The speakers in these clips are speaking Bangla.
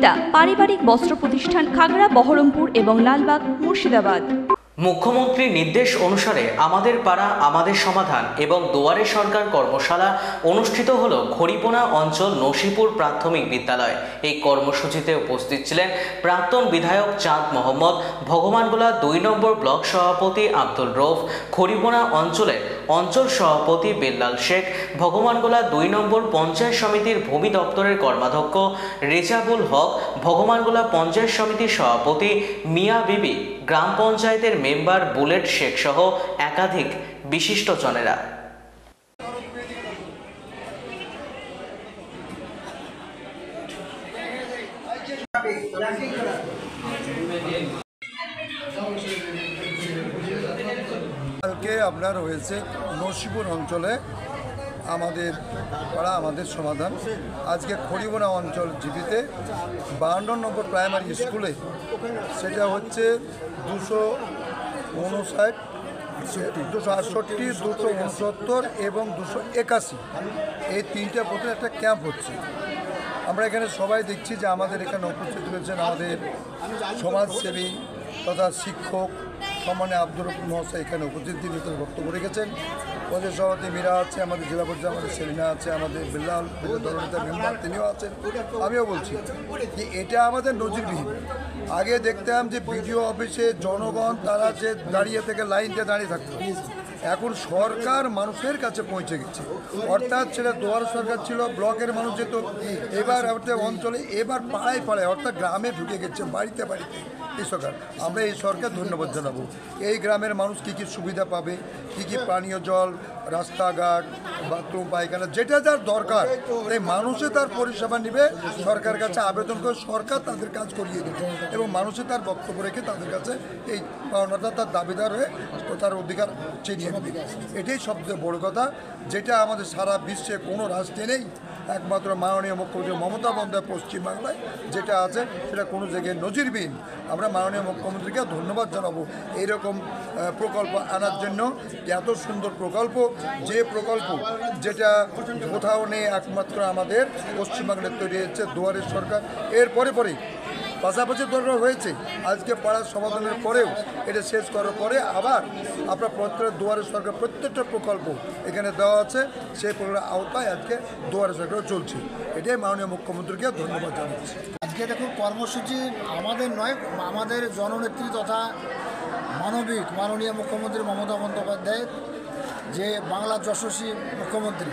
বিদ্যা পারিবারিক বস্ত্র প্রতিষ্ঠান খাগড়া, বহরমপুর এবং লালবাগ, মুর্শিদাবাদ। মুখ্যমন্ত্রীর নির্দেশ অনুসারে আমাদের পাড়া আমাদের সমাধান এবং দুয়ারে সরকার কর্মশালা অনুষ্ঠিত হলো খড়িপোনা অঞ্চল নসিপুর প্রাথমিক বিদ্যালয়। এই কর্মসূচিতে উপস্থিত ছিলেন প্রাক্তন বিধায়ক চাঁদ মোহাম্মদ, ভগবানগোলা ২ নম্বর ব্লক সভাপতি আব্দুল রৌফ, খড়িপোনা অঞ্চলের অঞ্চল সভাপতি বেল্লাল শেখ, ভগবানগোলা ২ নম্বর পঞ্চায়েত সমিতির ভূমি দপ্তরের কর্মাধ্যক্ষ রেজাবুল হক, ভগবানগোলা পঞ্চায়েত সমিতির সভাপতি মিয়া বিবি, গ্রাম পঞ্চায়েতের মেম্বার বুলেট শেখ সহ একাধিক বিশিষ্টজনেরা। কালকে আপনার হয়েছে নসিপুর অঞ্চলে আমাদের পাড়া আমাদের সমাধান। আজকে খড়িপোনা অঞ্চল জিপিতে 52 নম্বর প্রাইমারি স্কুলে, সেটা হচ্ছে 259, 268, 269 এবং 281, এই তিনটা পথে একটা ক্যাম্প হচ্ছে। আমরা এখানে সবাই দেখছি যে আমাদের এখানে উপস্থিত রয়েছেন আমাদের সমাজসেবী তথা শিক্ষক সম্মানে আব্দুর রহমান মহাশয় এখানে উপস্থিত, তিনি বক্তব্য রেখেছেন। ওদের সভাপতি মীরা আছে, আমাদের জেলা পর্যায়ে আমাদের সেলিনা আছে, আমাদের বেল্লাল দলনেতা মেম্বার তিনিও আছেন। আমিও বলছি যে এটা আমাদের নজিরবিহীন। আগে দেখতাম যে বিডিও অফিসে জনগণ তারা যে দাঁড়িয়ে থেকে লাইনতে দাঁড়িয়ে থাকতো, এখন সরকার মানুষের কাছে পৌঁছে গেছে। অর্থাৎ সেটা দুয়ার সরকার ছিল, ব্লকের মানুষ যেত, এবার অঞ্চলে, এবার পাড়ায় পাড়ায় অর্থাৎ গ্রামে ঢুকে গেছে, বাড়িতে বাড়িতে এই সরকার। আমরা এই সরকার ধন্যবাদ জানাবো। এই গ্রামের মানুষ কী কী সুবিধা পাবে, কী কী পানীয় জল, রাস্তাঘাট, বাথরুম, পায়খানা, যেটা যার দরকার এই মানুষে তার পরিষেবা নেবে, সরকারের কাছে আবেদন করে সরকার তাদের কাজ করিয়ে দেবে এবং মানুষে তার বক্তব্য রেখে তাদের কাছে এই পাওনাটা তার দাবিদার হয়ে তার অধিকার চিনিয়ে নেবে। এটাই সবচেয়ে বড় কথা, যেটা আমাদের সারা বিশ্বে কোনো রাষ্ট্রে নেই। একমাত্র মাননীয় মুখ্যমন্ত্রী মমতা বন্দ্যোপাধ্যায় পশ্চিমবাংলায় যেটা আছে সেটা কোনো জায়গায় নজিরবিহীন। আমরা মাননীয় মুখ্যমন্ত্রীকে ধন্যবাদ জানাবো এইরকম প্রকল্প আনার জন্য। এত সুন্দর প্রকল্প, যে প্রকল্প যেটা কোথাও নেই, একমাত্র আমাদের পশ্চিমবাংলায় তৈরি হচ্ছে দুয়ারের সরকার। এর পরে পাশাপাশি দরকার হয়েছে আজকে পাড়ার সমাধানের পরেও এটা শেষ করার পরে আবার আপনার প্রত্যেক দুয়ারে সরকার প্রত্যেকটা প্রকল্প এখানে দেওয়া আছে, সেই প্রকল্পের আওতায় আজকে দুয়ারে সরকার চলছে। এটাই মাননীয় মুখ্যমন্ত্রীকে ধন্যবাদ জানাচ্ছি। আজকে দেখুন কর্মসূচি আমাদের নয়, আমাদের জননেত্রী তথা মাননীয় মুখ্যমন্ত্রী মমতা বন্দ্যোপাধ্যায়ের, যে বাংলার যশস্বী মুখ্যমন্ত্রী,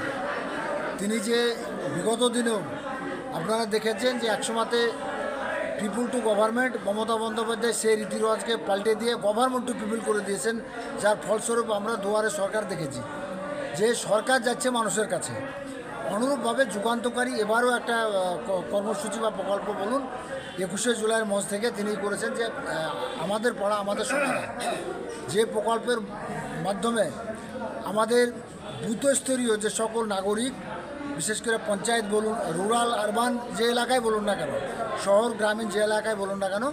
তিনি যে বিগত দিনেও আপনারা দেখেছেন যে একসময়তে people to government, Mamata Bandyopadhyay সেই রীতিরেওয়াজকে পাল্টে দিয়ে গভর্নমেন্ট টু পিপুল করে দিয়েছেন, যার ফলস্বরূপ আমরা দুয়ারে সরকার দেখেছি যে সরকার যাচ্ছে মানুষের কাছে। অনুরূপভাবে যুগান্তকারী এবারও একটা কর্মসূচি বা প্রকল্প বলুন 21শে জুলাইয়ের মঞ্চ থেকে তিনি করেছেন যে আমাদের পাড়া আমাদের সমাধান, যে প্রকল্পের মাধ্যমে আমাদের বুথস্তরীয় যে সকল নাগরিক, বিশেষ করে পঞ্চায়েত বলুন, রুরাল আরবান যে এলাকায় বলুন না কেন, শহর গ্রামীণ যে এলাকায় বলুন না কেন,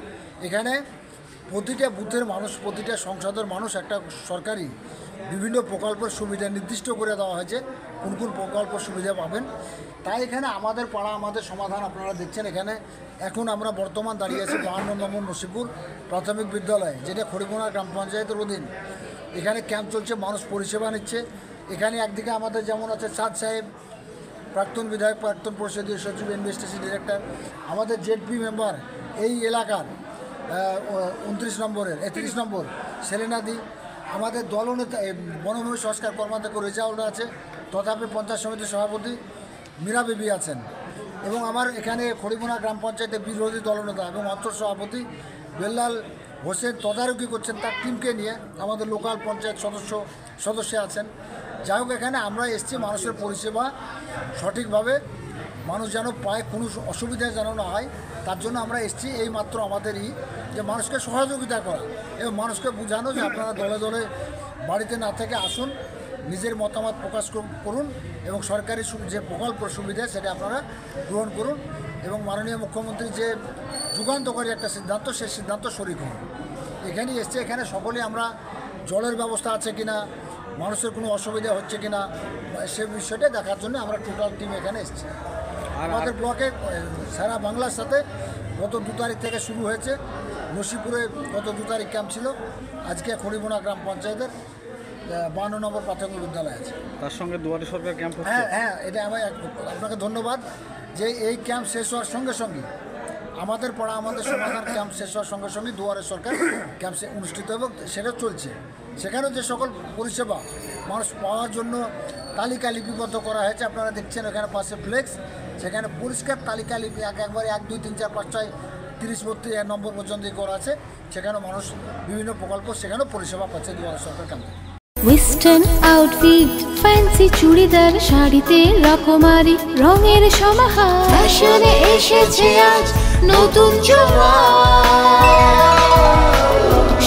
এখানে প্রতিটা বুথের মানুষ, প্রতিটা সংসদের মানুষ একটা সরকারি বিভিন্ন প্রকল্পের সুবিধা নির্দিষ্ট করে দেওয়া হয়েছে, কোন কোন প্রকল্প সুবিধা পাবেন। তাই এখানে আমাদের পাড়া আমাদের সমাধান আপনারা দেখছেন। এখানে এখন আমরা বর্তমান দাঁড়িয়ে আছি 52 নম্বর নসিপুর প্রাথমিক বিদ্যালয়, যেটা খড়িপোনা গ্রাম পঞ্চায়েতের অধীন। এখানে ক্যাম্প চলছে, মানুষ পরিষেবা নিচ্ছে। এখানে একদিকে আমাদের যেমন আছে চাঁদ সাহেব, প্রাক্তন বিধায়ক, প্রাক্তন পরিষদীয় সচিব, ইনভেস্টিগেশন ডিরেক্টর, আমাদের জেডপি মেম্বার এই এলাকার 29 নম্বরের 31 নম্বর সেলেনাদি, আমাদের দলনেতা বনভূমি সংস্কার কর্মাধ্যক্ষ রেজাউল আছে, তথাপি পঞ্চায়েত সমিতির সভাপতি মীরা বিবি আছেন, এবং আমার এখানে খড়িপোনা গ্রাম পঞ্চায়েতের বিরোধী দলনেতা এবং অঞ্চল সভাপতি বেল্লাল হোসেন তদারকি করছেন তার টিমকে নিয়ে। আমাদের লোকাল পঞ্চায়েত সদস্য আছেন। যাই হোক, এখানে আমরা এসেছি মানুষের পরিষেবা সঠিকভাবে মানুষ যেন পায়, কোনো অসুবিধা যেন না হয়, তার জন্য আমরা এসেছি। এই মাত্র আমাদেরই যে মানুষকে সহযোগিতা করা এবং মানুষকে বোঝানো যে আপনারা দলে দলে বাড়িতে না থেকে আসুন, নিজের মতামত প্রকাশ করুন এবং সরকারি যে প্রকল্প সুবিধা সেটা আপনারা গ্রহণ করুন এবং মাননীয় মুখ্যমন্ত্রী যে যুগান্তকারী একটা সিদ্ধান্ত, সেই সিদ্ধান্ত শরিক হন। এখানেই এসছে, এখানে সকলে আমরা জলের ব্যবস্থা আছে কিনা, মানুষের কোনো অসুবিধা হচ্ছে কিনা, সে বিষয়টা দেখার জন্য আমরা টোটাল টিম এখানে এসেছি। আমাদের ব্লকে সারা বাংলার সাথে গত 2 তারিখ থেকে শুরু হয়েছে। নসিপুরে গত 2 তারিখ ক্যাম্প ছিল। আজকে খড়িবোনা গ্রাম পঞ্চায়েতের 52 নম্বর প্রাথমিক বিদ্যালয় আছে। তার সঙ্গে দুয়ারে সরকার ক্যাম্প হচ্ছে। হ্যাঁ, এটা আমি আপনাকে ধন্যবাদ যে এই ক্যাম্প শেষ হওয়ার সঙ্গে সঙ্গে আমাদের পাড়া আমাদের সমাধান ক্যাম্প শেষ হওয়ার সঙ্গে সঙ্গে দুয়ারে সরকার ক্যাম্প অনুষ্ঠিত এবং সেটা চলছে। সেখানেও যে সকল পরিষেবা মানুষ পাওয়ার জন্য তালিকা লিপিবদ্ধ করা হয়েছে, আপনারা দেখছেন ওখানে পাশে ফ্লেক্স, সেখানে পরিষ্কার তালিকা লিপি একবারে 1, 2, 3, 4, 5, 6, 30, 32 নম্বর পর্যন্ত করা আছে। সেখানে মানুষ বিভিন্ন প্রকল্প সেখানেও পরিষেবা পাচ্ছে দুয়ারে সরকার ক্যাম্পে। ওয়েস্টার্ন আউটফিট ফ্যান্সি চুড়িদার শাড়িতে রকমারি রঙের সমাহার ফ্যাশনে এসেছে আজ নতুন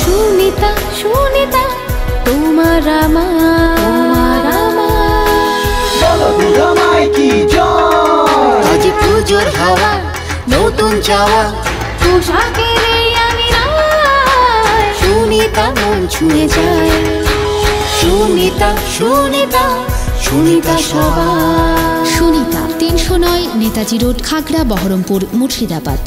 সুনিতা সুনিতা তোমার আমার আজ পুজোর হাওয়া নতুন চাওয়া পোশাকের এই আঙিনায় সুনিতা মন ছুঁয়ে যায়। সুনিতা সুনিতা সুনিতা সবার। সুনিতা 309 নেতাজি রোড, খাগড়া, বহরমপুর, মুর্শিদাবাদ।